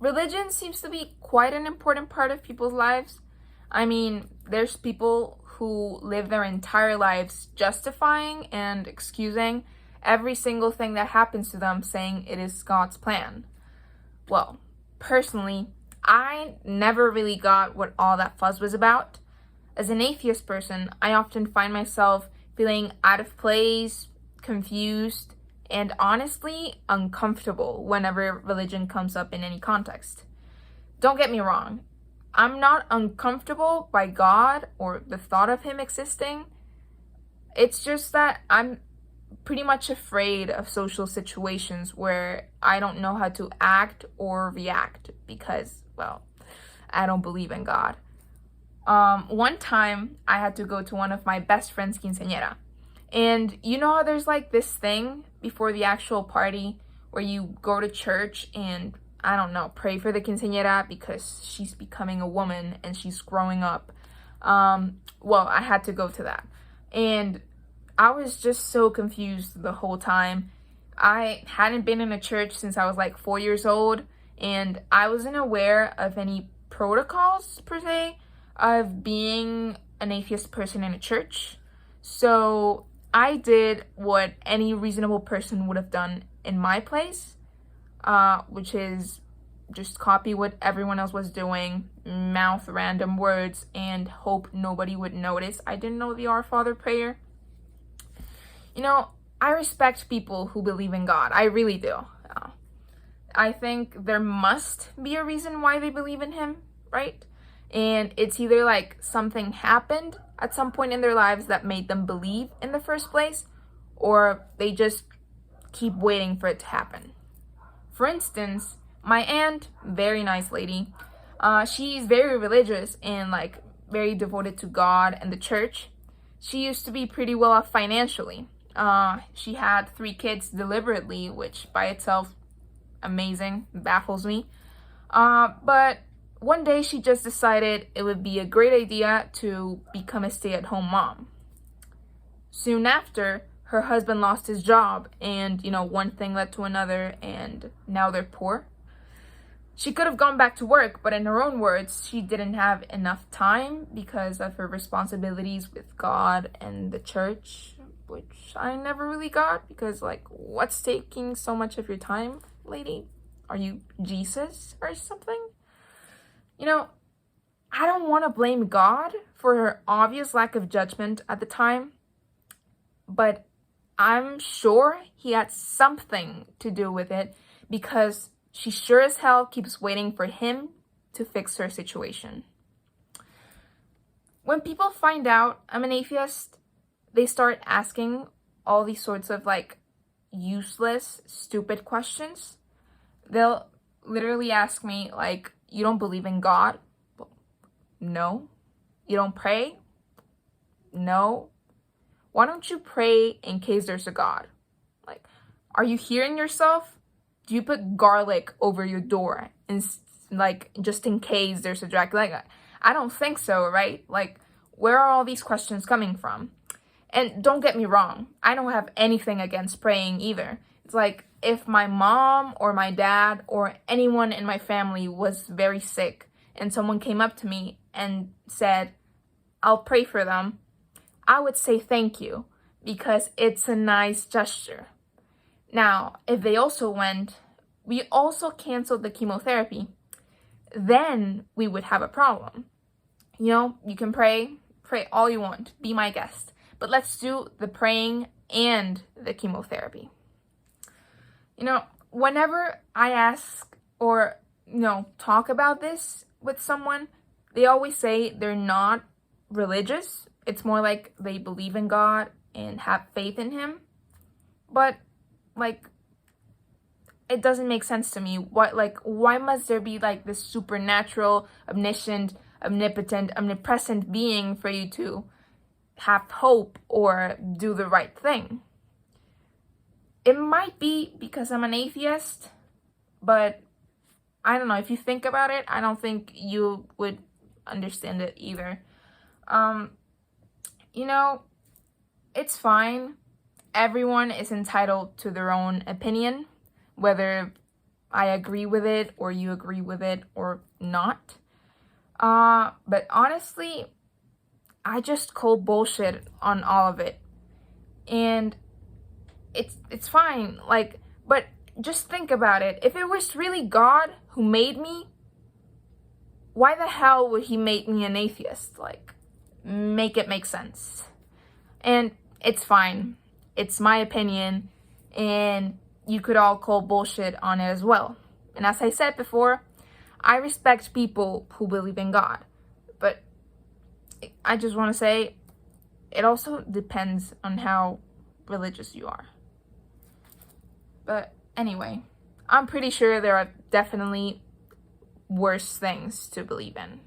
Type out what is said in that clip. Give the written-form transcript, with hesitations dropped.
religion seems to be quite an important part of people's lives. I mean, there's people who live their entire lives justifying and excusing every single thing that happens to them, saying it is God's plan. Well, personally, I never really got what all that fuss was about. As an atheist person, I often find myself feeling out of place, confused, and honestly uncomfortable whenever religion comes up in any context. Don't get me wrong, I'm not uncomfortable by God or the thought of Him existing. It's just that I'm pretty much afraid of social situations where I don't know how to act or react because, well, I don't believe in God. One time I had to go to one of my best friend's quinceañera. And you know how there's like this thing before the actual party where you go to church and, I don't know, pray for the quinceañera because she's becoming a woman and she's growing up. Well, I had to go to that. And I was just so confused the whole time. I hadn't been in a church since I was like 4 years old, and I wasn't aware of any protocols per se of being an atheist person in a church. So I did what any reasonable person would have done in my place, which is just copy what everyone else was doing, mouth random words, and hope nobody would notice I didn't know the Our Father prayer. You know, I respect people who believe in God. I really do. I think there must be a reason why they believe in Him, right? And it's either like something happened at some point in their lives that made them believe in the first place, or they just keep waiting for it to happen. For instance, my aunt, very nice lady, she's very religious and like very devoted to God and the church. She used to be pretty well off financially. She had 3 kids deliberately, which by itself, amazing, baffles me. But one day she just decided it would be a great idea to become a stay-at-home mom. Soon after, her husband lost his job and, one thing led to another and now they're poor. She could have gone back to work, but in her own words, she didn't have enough time because of her responsibilities with God and the church, which I never really got because, like, what's taking so much of your time, lady? Are you Jesus or something? I don't want to blame God for her obvious lack of judgment at the time, but I'm sure He had something to do with it because she sure as hell keeps waiting for Him to fix her situation. When people find out I'm an atheist, they start asking all these sorts of like useless, stupid questions. They'll literally ask me like, you don't believe in God? No. You don't pray? No. Why don't you pray in case there's a God? Like, are you hearing yourself? Do you put garlic over your door and like just in case there's a dragon? Like, I don't think so, right? Like, where are all these questions coming from? And don't get me wrong, I don't have anything against praying either. It's like if my mom or my dad or anyone in my family was very sick and someone came up to me and said, I'll pray for them, I would say thank you because it's a nice gesture. Now, if they also went, we also canceled the chemotherapy, then we would have a problem. You can pray all you want, be my guest. But let's do the praying and the chemotherapy. Whenever I ask or, talk about this with someone, they always say they're not religious. It's more like they believe in God and have faith in Him. But, it doesn't make sense to me. Why must there be, this supernatural, omniscient, omnipotent, omnipresent being for you to have hope or do the right thing? It might be because I'm an atheist, but I don't know. If you think about it, I don't think you would understand it either. It's fine. Everyone is entitled to their own opinion, whether I agree with it or you agree with it or not. But honestly, I just call bullshit on all of it. And it's fine. Like, but just think about it. If it was really God who made me, why the hell would he make me an atheist? Like, make it make sense. And it's fine. It's my opinion, and you could all call bullshit on it as well. And as I said before, I respect people who believe in God. But I just want to say, it also depends on how religious you are. But anyway, I'm pretty sure there are definitely worse things to believe in.